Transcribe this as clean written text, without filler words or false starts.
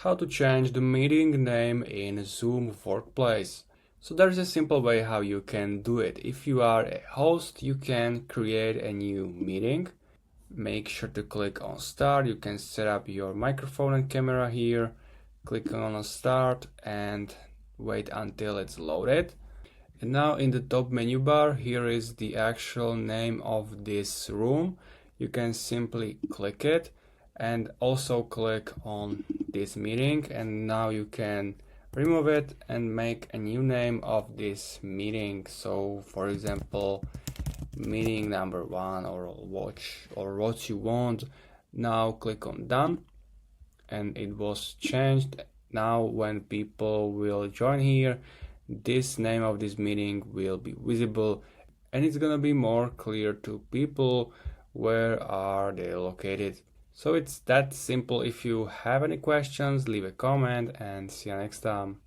How to change the meeting name in Zoom Workplace. So there's a simple way how you can do it. If you are a host, you can create a new meeting. Make sure to click on Start. You can set up your microphone and camera here. Click on Start and wait until it's loaded. And now in the top menu bar, here is the actual name of this room. You can simply click it and also click on this meeting, and now you can remove it and make a new name of this meeting. So for example, meeting number 1 or what you want. Now click on done and it was changed. Now when people will join here, this name of this meeting will be visible and it's gonna be more clear to people where are they located. So it's that simple. If you have any questions, leave a comment and see you next time.